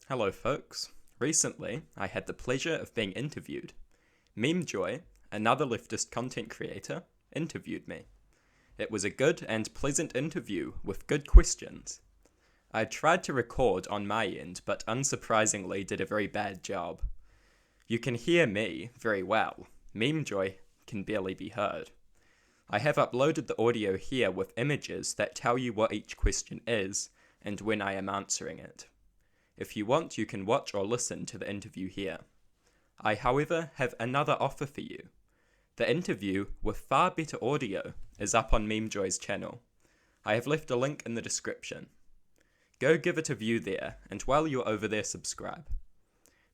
Hello, folks. Recently, I had the pleasure of being interviewed. MemeJoy, another leftist content creator, interviewed me. It was a good and pleasant interview with good questions. I tried to record on my end, but unsurprisingly did a very bad job. You can hear me very well. MemeJoy can barely be heard. I have uploaded the audio here with images that tell you what each question is and when I am answering it. If you want, you can watch or listen to the interview here. I, however, have another offer for you. The interview, with far better audio, is up on MemeJoy's channel. I have left a link in the description. Go give it a view there, and while you're over there, subscribe.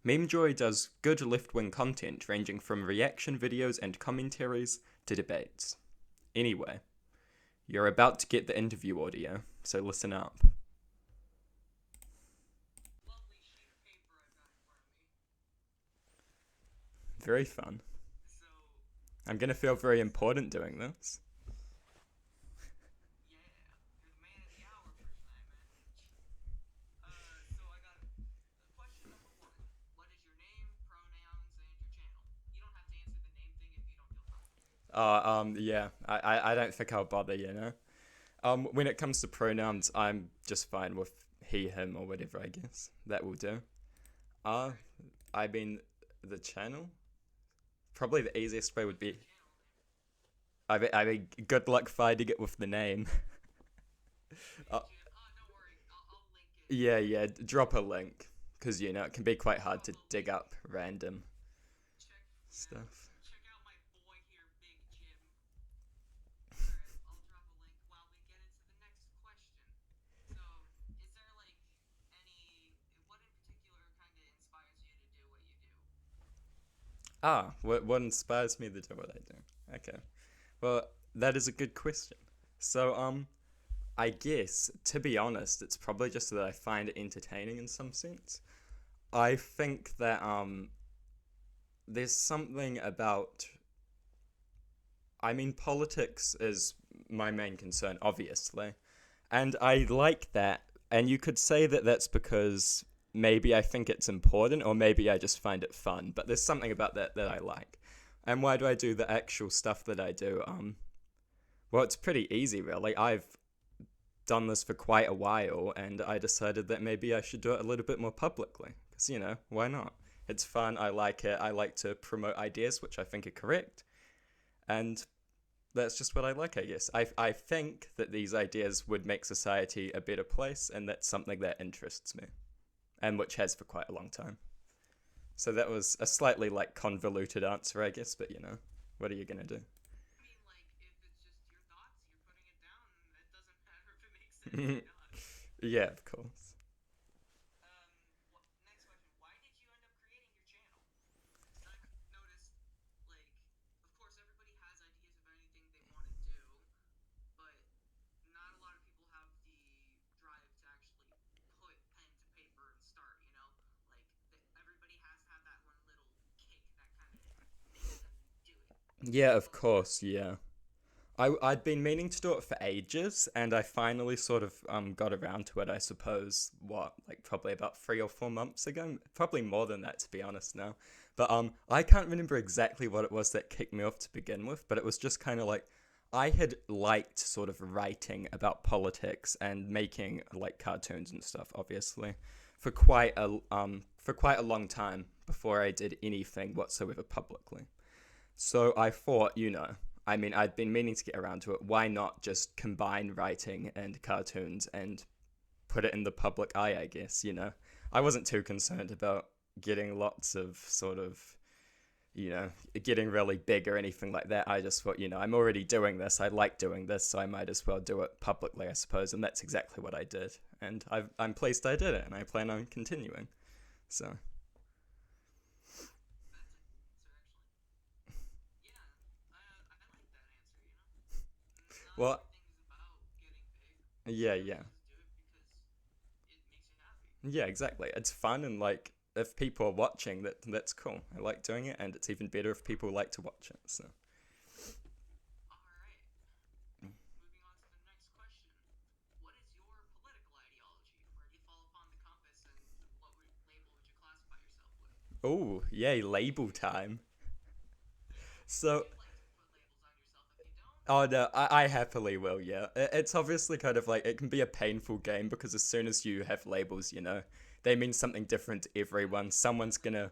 MemeJoy does good left-wing content ranging from reaction videos and commentaries to debates. Anyway, you're about to get the interview audio, so listen up. Very fun. I'm gonna feel very important doing this. Yeah. I don't think I'll bother, you know. When it comes to pronouns, I'm just fine with he, him, or whatever. I guess that will do. Uh, I mean, the channel. Probably the easiest way would be. I mean, good luck finding it with the name. uh, yeah, yeah. Drop a link, because you know it can be quite hard to dig up random stuff. What inspires me to do what I do? Okay. Well, that is a good question. So, I guess, to be honest, it's probably just that I find it entertaining in some sense. I think that, there's something about. I mean, politics is my main concern, obviously. And I like that. And you could say that that's because maybe I think it's important, or maybe I just find it fun. But there's something about that that I like. And why do I do the actual stuff that I do? Well, it's pretty easy, really. I've done this for quite a while, and I decided that maybe I should do it a little bit more publicly. Because, you know, why not? It's fun. I like it. I like to promote ideas which I think are correct. And that's just what I like, I guess. I think that these ideas would make society a better place, and that's something that interests me, and which has for quite a long time. So that was a slightly like convoluted answer, I guess, but you know, what are you gonna do? Yeah, of course. Yeah, of course. Yeah. I'd been meaning to do it for ages, and I finally sort of got around to it. I suppose what like probably about 3 or 4 months ago, probably more than that to be honest now. But I can't remember exactly what it was that kicked me off to begin with. But it was just kind of like I had liked sort of writing about politics and making like cartoons and stuff, obviously, for quite a long time before I did anything whatsoever publicly. So I thought, you know, I mean, I'd been meaning to get around to it. Why not just combine writing and cartoons and put it in the public eye, I guess, you know? I wasn't too concerned about getting lots of sort of, you know, getting really big or anything like that. I just thought, you know, I'm already doing this. I like doing this, so I might as well do it publicly, I suppose. And that's exactly what I did. And I'm pleased I did it, and I plan on continuing. So, well, yeah, yeah. Yeah, exactly. It's fun and like if people are watching that's cool. I like doing it and it's even better if people like to watch it. So Oh, yay, label time. So, oh no, I happily will, yeah. It's obviously kind of like, it can be a painful game because as soon as you have labels, they mean something different to everyone. Someone's gonna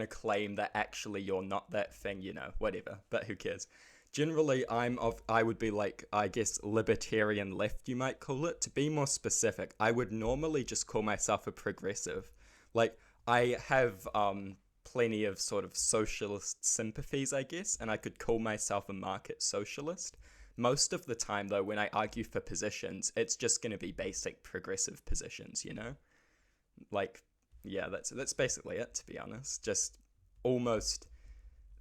claim that actually you're not that thing, whatever. But who cares? Generally, I would be like, I guess, libertarian left, you might call it. To be more specific, I would normally just call myself a progressive. Like, I have plenty of sort of socialist sympathies, I guess, and I could call myself a market socialist. Most of the time, though, when I argue for positions, it's just going to be basic progressive positions. Like, yeah, that's basically it, to be honest. Just almost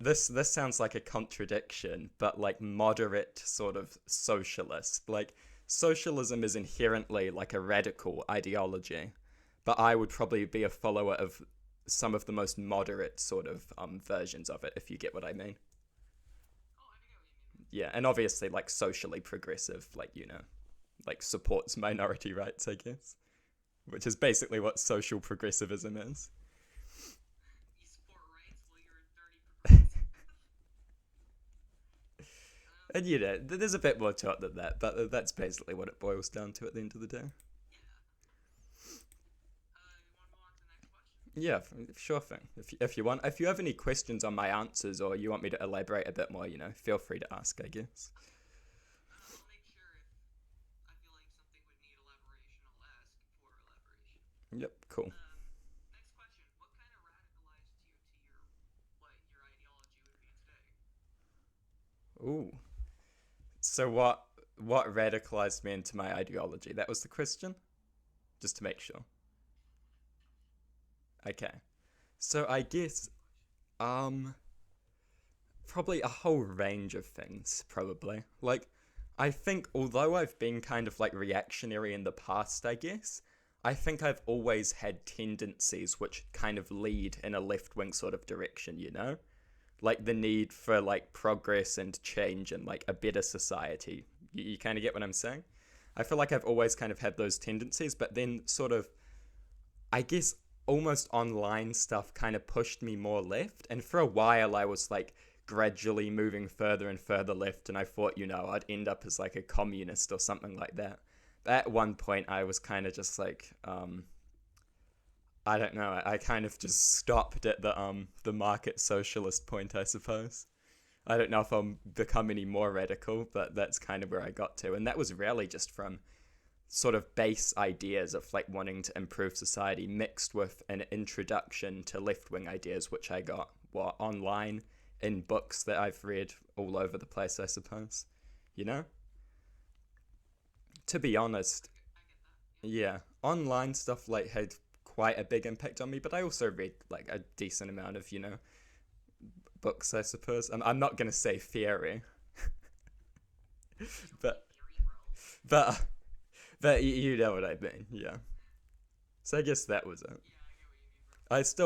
this sounds like a contradiction, but like moderate sort of socialist. Like socialism is inherently like a radical ideology, but I would probably be a follower of some of the most moderate sort of versions of it, if you get what I mean. Yeah, and obviously like socially progressive, like like supports minority rights, I guess, which is basically what social progressivism is. And there's a bit more to it than that, but that's basically what it boils down to at the end of the day. Yeah, sure thing. If you want, if you have any questions on my answers or you want me to elaborate a bit more, feel free to ask, I guess. Yep, cool. Ooh. So what radicalized me into my ideology? That was the question, just to make sure. Okay. So I guess um probably a whole range of things, probably. Like, I think although I've been kind of like reactionary in the past, I guess, I think I've always had tendencies which kind of lead in a left wing sort of direction. Like the need for like progress and change and like a better society. You kind of get what I'm saying? I feel like I've always kind of had those tendencies, but then sort of I guess almost online stuff kind of pushed me more left. And for a while, I was like gradually moving further and further left. And I thought, I'd end up as like a communist or something like that. But at one point, I was kind of just like, I don't know. I kind of just stopped at the market socialist point, I suppose. I don't know if I'll become any more radical, but that's kind of where I got to. And that was really just from sort of base ideas of like wanting to improve society mixed with an introduction to left wing ideas, which I got online in books that I've read all over the place, I suppose. You know? To be honest, yeah, online stuff like had quite a big impact on me, but I also read like a decent amount of, books, I suppose. I'm not going to say theory, but but but you know what I mean, yeah. So I guess that was it.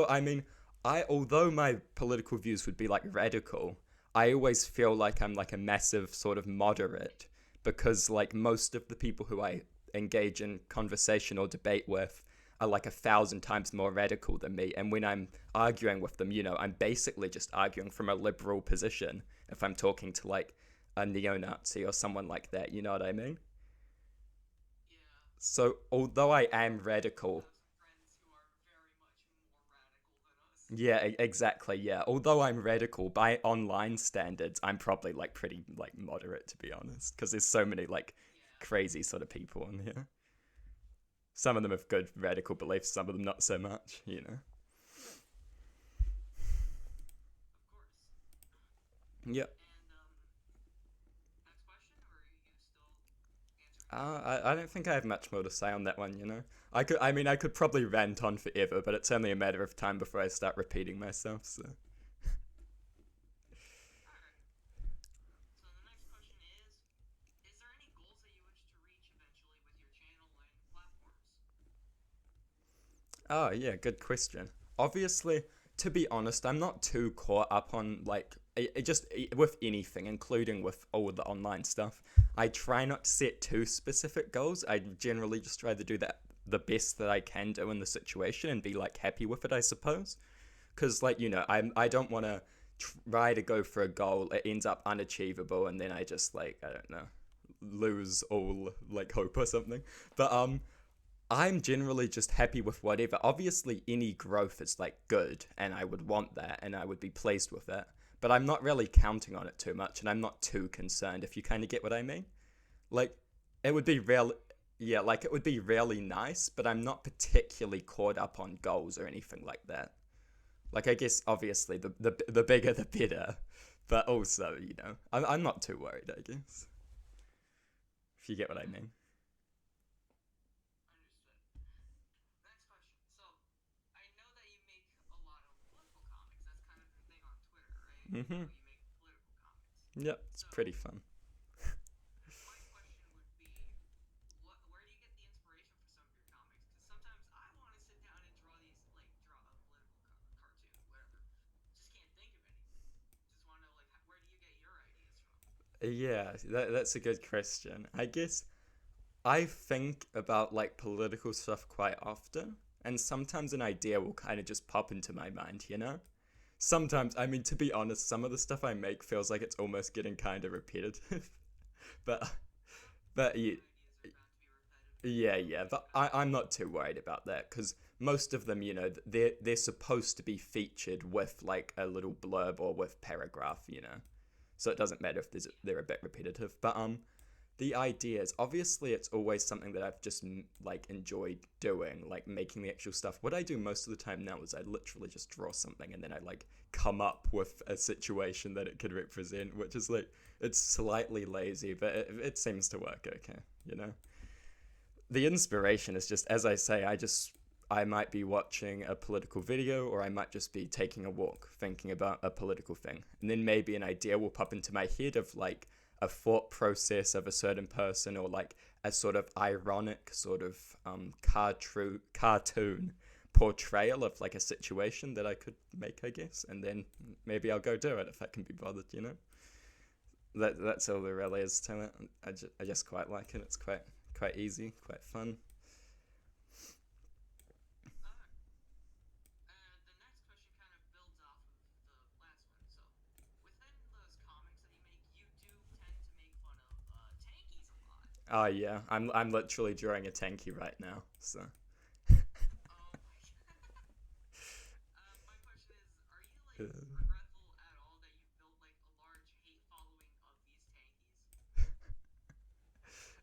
I mean, although my political views would be like radical, I always feel like I'm like a massive sort of moderate because like most of the people who I engage in conversation or debate with are like 1,000 times more radical than me. And when I'm arguing with them, I'm basically just arguing from a liberal position if I'm talking to like a neo Nazi or someone like that. You know what I mean? So although I am radical, yeah, exactly. Yeah. Although I'm radical by online standards, I'm probably like pretty like moderate to be honest, because there's so many like crazy sort of people on here. Some of them have good radical beliefs, some of them not so much. Yep. I don't think I have much more to say on that one. I could probably rant on forever, but it's only a matter of time before I start repeating myself. So, oh yeah, good question. Obviously, to be honest, I'm not too caught up on like with anything, including with all the online stuff. I try not to set too specific goals. I generally just try to do that the best that I can do in the situation and be like happy with it, I suppose. because like I don't want to try to go for a goal, it ends up unachievable, and then I just like, I don't know, lose all like hope or something. But I'm generally just happy with whatever. Obviously, any growth is like good, and I would want that, and I would be pleased with it. But I'm not really counting on it too much, and I'm not too concerned. If you kind of get what I mean, like it would be real. Yeah, like it would be really nice, but I'm not particularly caught up on goals or anything like that. Like I guess obviously the bigger the better, but also I'm not too worried. I guess if you get what I mean. Mhm. Yep, it's pretty fun. Yeah, that's a good question. I guess I think about like political stuff quite often, and sometimes an idea will kind of just pop into my mind. Sometimes, I mean, to be honest, some of the stuff I make feels like it's almost getting kind of repetitive. but but yeah, but I'm not too worried about that because most of them, they're supposed to be featured with like a little blurb or with paragraph. So it doesn't matter if they're a bit repetitive. But the idea is obviously it's always something that I've just like enjoyed doing, like making the actual stuff. What I do most of the time now is I literally just draw something and then I like come up with a situation that it could represent, which is like it's slightly lazy, but it seems to work okay. The inspiration is just, as I say, I might be watching a political video or I might just be taking a walk thinking about a political thing. And then maybe an idea will pop into my head of like a thought process of a certain person or like a sort of ironic sort of cartoon portrayal of like a situation that I could make, I guess. And then maybe I'll go do it if I can be bothered. That's all there really is to it. I just quite like it. It's quite easy, quite fun. Oh yeah, I'm literally drawing a tanky right now. So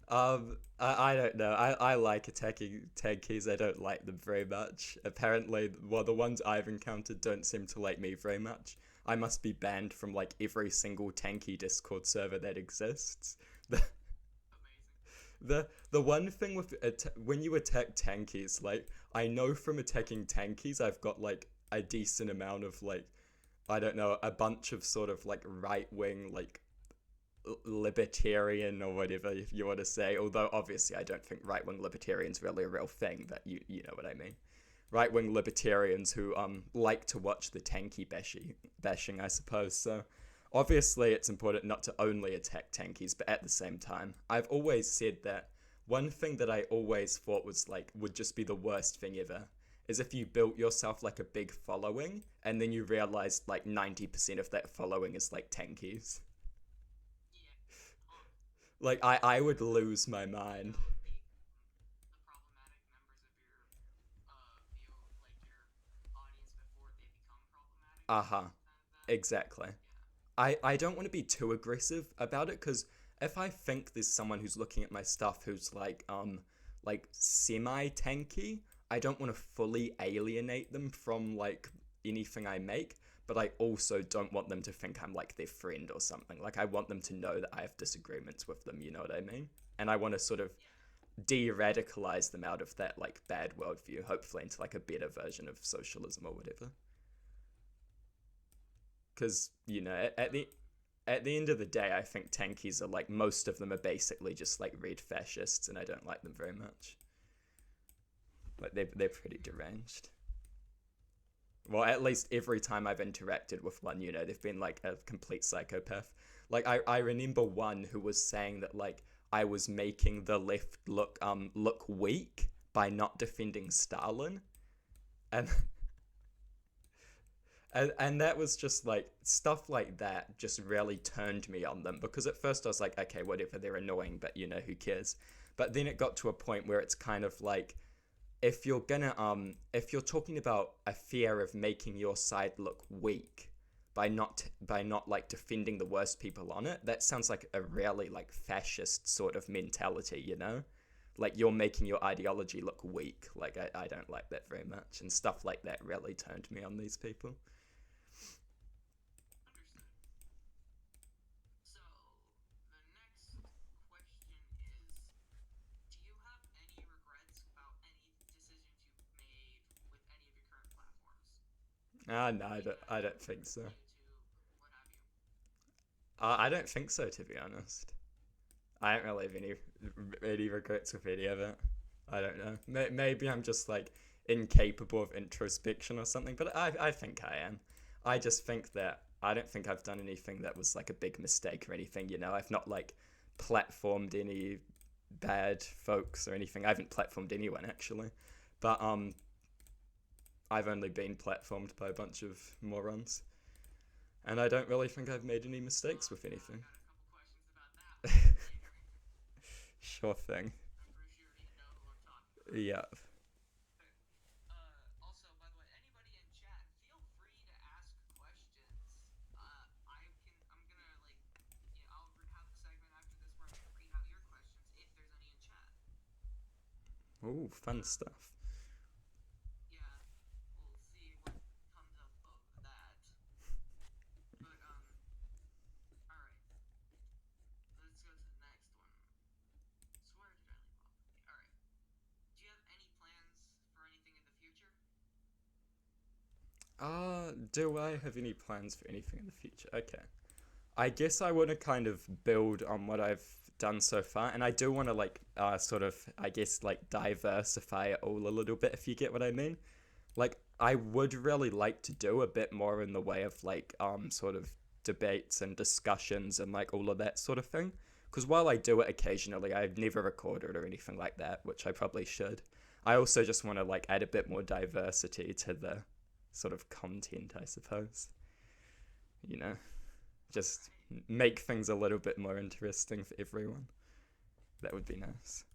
I don't know. I like attacking tankies. I don't like them very much. Apparently, well, the ones I've encountered don't seem to like me very much. I must be banned from like every single tanky Discord server that exists. The one thing with when you attack tankies, like I know from attacking tankies, I've got like a decent amount of like I don't know, a bunch of sort of like right wing like libertarian or whatever if you want to say. Although obviously I don't think right wing libertarians really a real thing, but you know what I mean. Right wing libertarians who like to watch the tanky bashing, I suppose. So obviously it's important not to only attack tankies, but at the same time, I've always said that one thing that I always thought was like would just be the worst thing ever is if you built yourself like a big following and then you realized like 90% of that following is like tankies. Like I would lose my mind. Uh-huh. Exactly. I don't want to be too aggressive about it because if I think there's someone who's looking at my stuff who's like semi tanky, I don't want to fully alienate them from like anything I make, but I also don't want them to think I'm like their friend or something. Like I want them to know that I have disagreements with them, you know what I mean? And I want to sort of de-radicalize them out of that like bad worldview, hopefully into like a better version of socialism or whatever. Because at the end of the day, I think tankies are like most of them are basically just like red fascists, and I don't like them very much. Like they're pretty deranged. Well, at least every time I've interacted with one, they've been like a complete psychopath. Like I remember one who was saying that like I was making the left look weak by not defending Stalin, and And that was just like stuff like that just really turned me on them because at first I was like, okay, whatever, they're annoying, but you know, who cares? But then it got to a point where it's kind of like if you're talking about a fear of making your side look weak by not like defending the worst people on it, that sounds like a really like fascist sort of mentality, you know? Like you're making your ideology look weak. Like I don't like that very much. And stuff like that really turned me on these people. No, I don't think so. I don't think so, to be honest. I don't really have any regrets with any of it. I don't know. Maybe I'm just like incapable of introspection or something, but I think I am. I just think that I don't think I've done anything that was like a big mistake or anything. You know, I've not like platformed any bad folks or anything. I haven't platformed anyone actually, but I've only been platformed by a bunch of morons, and I don't really think I've made any mistakes with anything. Sure thing. Yeah. Ooh, fun stuff. Do I have any plans for anything in the future? Okay. I guess I want to kind of build on what I've done so far, and I do want to like sort of I guess like diversify it all a little bit if you get what I mean. Like I would really like to do a bit more in the way of like sort of debates and discussions and like all of that sort of thing. Because while I do it occasionally, I've never recorded or anything like that, which I probably should. I also just want to like add a bit more diversity to the sort of content, I suppose. You know, just make things a little bit more interesting for everyone. That would be nice.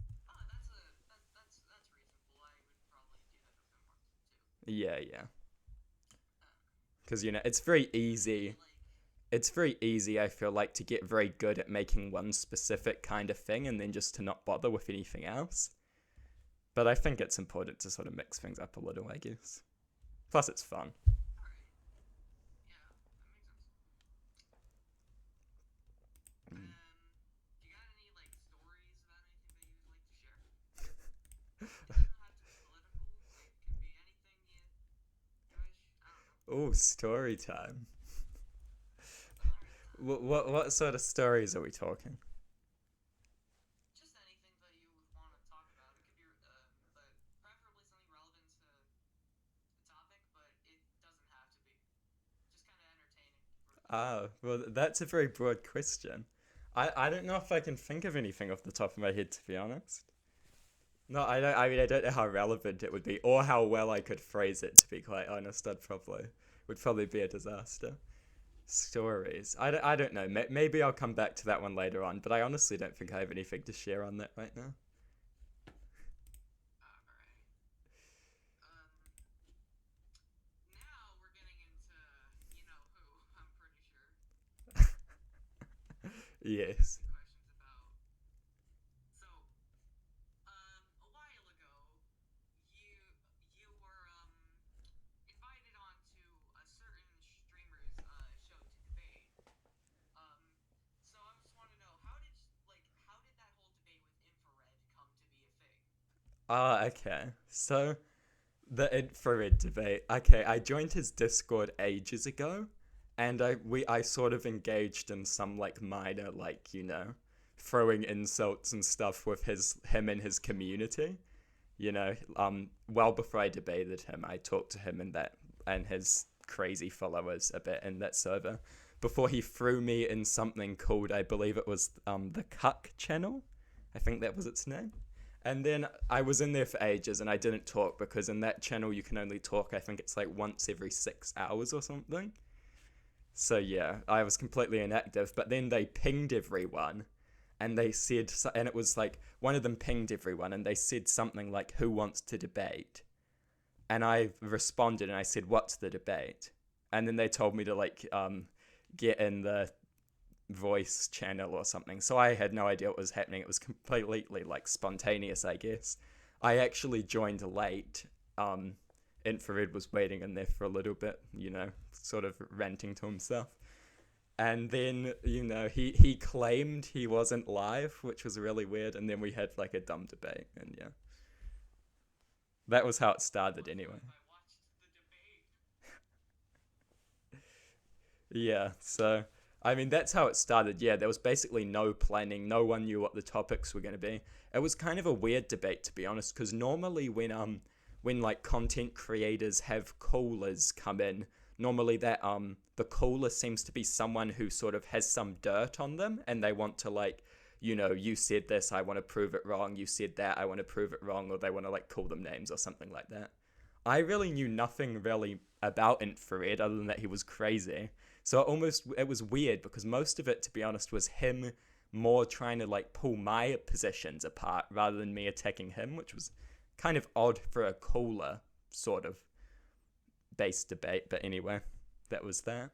Yeah, yeah. Because you know, it's very easy, I feel like, to get very good at making one specific kind of thing and then just to not bother with anything else. But I think it's important to sort of mix things up a little, I guess. Plus, it's fun. Oh, story time. What sort of stories are we talking? Ah, well, that's a very broad question. I don't know if I can think of anything off the top of my head, to be honest. No, I don't. I mean, I don't know how relevant it would be, or how well I could phrase it. To be quite honest, I'd probably would probably be a disaster. Stories. I don't know. Maybe I'll come back to that one later on, but I honestly don't think I have anything to share on that right now. Yes. Ah, okay. So the infrared debate. Okay, I joined his Discord ages ago, and I sort of engaged in some like minor like throwing insults and stuff with him and his community. Well before I debated him, I talked to him and his crazy followers a bit in that server before he threw me in something called, I believe it was the Cuck channel. I think that was its name. And then I was in there for ages and I didn't talk because in that channel you can only talk, I think it's like once every 6 hours or something. So yeah, I was completely inactive. But then they pinged everyone and they said, and it was like one of them pinged everyone and they said something like, "Who wants to debate?" And I responded and I said, "What's the debate?" And then they told me to like get in the voice channel or something. So I had no idea what was happening. It was completely like spontaneous, I guess. I actually joined late. Infrared was waiting in there for a little bit, sort of ranting to himself. And then, he claimed he wasn't live, which was really weird. And then we had like a dumb debate. And yeah, that was how it started anyway. Yeah, so I mean that's how it started. Yeah, there was basically no planning. No one knew what the topics were going to be. It was kind of a weird debate to be honest, because normally when like content creators have callers come in, normally that the caller seems to be someone who sort of has some dirt on them and they want to like, you said this, I want to prove it wrong. You said that, I want to prove it wrong, or they want to like call them names or something like that. I really knew nothing really about Infrared other than that he was crazy. So it was weird because most of it, to be honest, was him more trying to like pull my positions apart rather than me attacking him, which was kind of odd for a cooler sort of based debate. But anyway, that was that.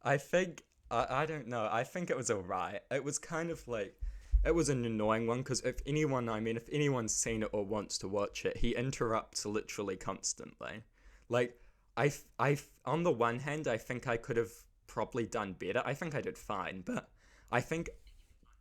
I think I don't know. I think it was alright. It was kind of like it was an annoying one because if anyone's seen it or wants to watch it, he interrupts literally constantly. Like on the one hand, I think I could have probably done better. I think I did fine, but I think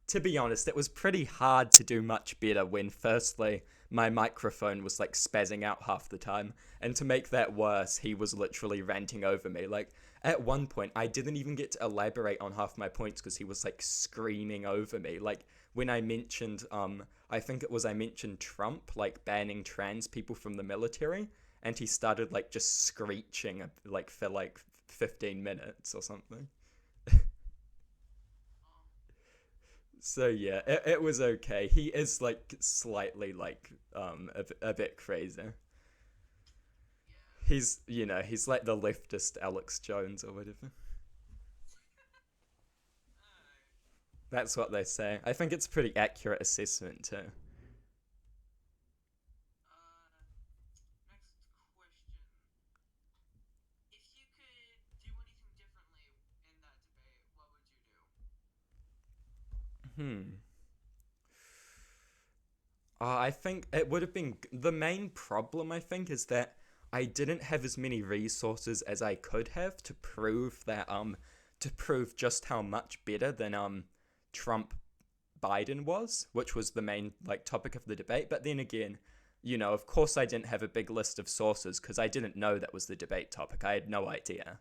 to be honest, it was pretty hard to do much better when, firstly, my microphone was like spazzing out half the time. And to make that worse, he was literally ranting over me. Like, at one point, I didn't even get to elaborate on half my points because he was like screaming over me. Like, when I mentioned, I think it was I mentioned Trump, like banning trans people from the military. And he started like just screeching like for like 15 minutes or something. So yeah, it was okay. He is like slightly like a bit crazy. He's like the leftist Alex Jones or whatever. That's what they say. I think it's a pretty accurate assessment too. Hmm. I think it would have been the main problem. I think is that I didn't have as many resources as I could have to prove just how much better than Trump Biden was, which was the main like topic of the debate. But then again, of course I didn't have a big list of sources because I didn't know that was the debate topic. I had no idea,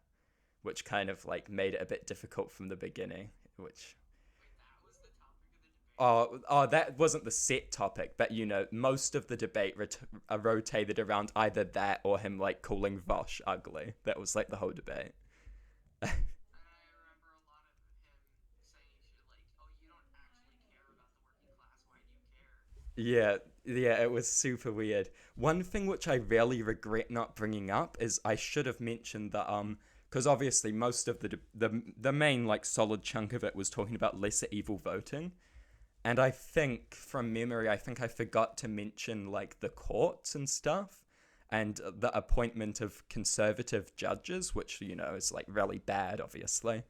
which kind of like made it a bit difficult from the beginning, which that wasn't the set topic, but most of the debate rotated around either that or him like calling Vosh ugly. That was like the whole debate. Yeah, yeah, it was super weird. One thing which I really regret not bringing up is I should have mentioned that because obviously most of the main like solid chunk of it was talking about lesser evil voting, and I think from memory, I think I forgot to mention like the courts and stuff, and the appointment of conservative judges, which is like really bad, obviously,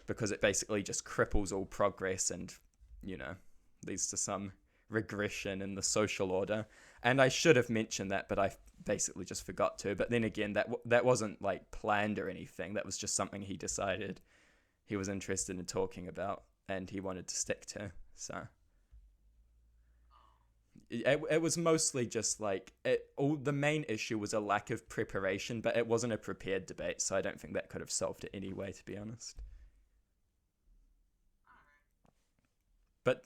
because it basically just cripples all progress and you know leads to some regression in the social order. And I should have mentioned that, but I basically just forgot to. But then again, that wasn't like planned or anything. That was just something he decided he was interested in talking about and he wanted to stick to. So it was mostly just like all the main issue was a lack of preparation, but it wasn't a prepared debate, so I don't think that could have solved it anyway, to be honest. But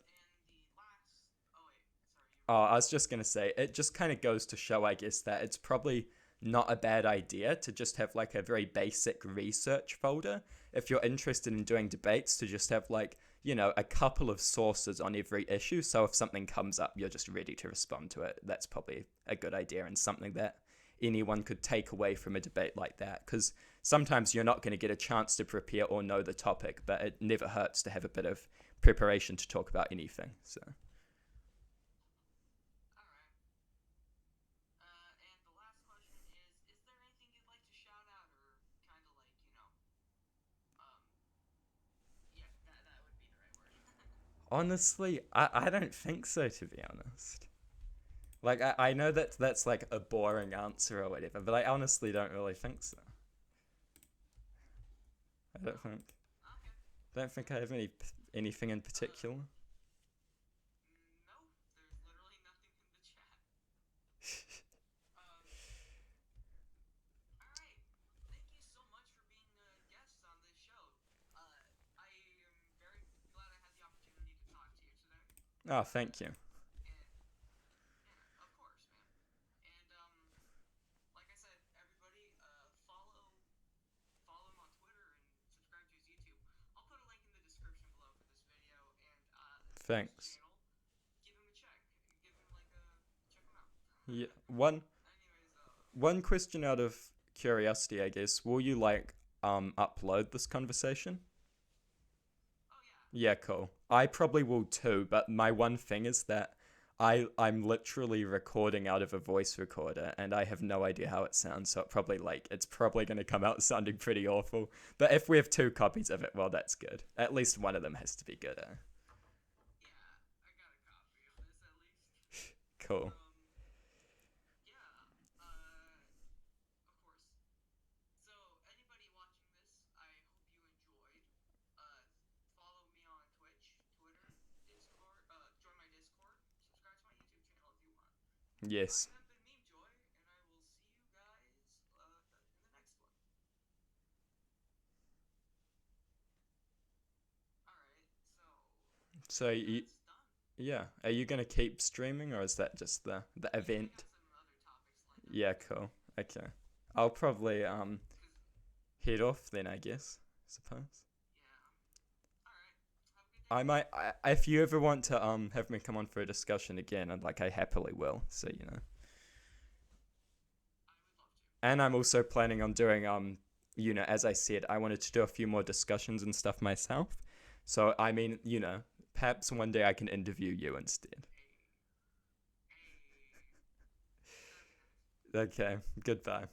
I was just gonna say, it just kind of goes to show, I guess, that it's probably not a bad idea to just have like a very basic research folder. If you're interested in doing debates, to just have like, a couple of sources on every issue. So if something comes up, you're just ready to respond to it. That's probably a good idea and something that anyone could take away from a debate like that. Because sometimes you're not going to get a chance to prepare or know the topic, but it never hurts to have a bit of preparation to talk about anything. So. Honestly, I don't think so, to be honest. Like, I know that that's like a boring answer or whatever, but I honestly don't really think so. I don't think I have anything in particular. Oh, thank you. Thanks. Yeah, one question out of curiosity, I guess. Will you like upload this conversation? Yeah, cool. I probably will too, but my one thing is that I'm literally recording out of a voice recorder and I have no idea how it sounds, so it's probably going to come out sounding pretty awful. But if we have two copies of it, well, that's good. At least one of them has to be good. Cool. Yes. So yeah, are you going to keep streaming or is that just the event? Yeah, cool. Okay. I'll probably head off then, I guess. Suppose. I might, if you ever want to have me come on for a discussion again, and like I happily will. So and I'm also planning on doing as I said, I wanted to do a few more discussions and stuff myself. So I mean, perhaps one day I can interview you instead. Okay, goodbye.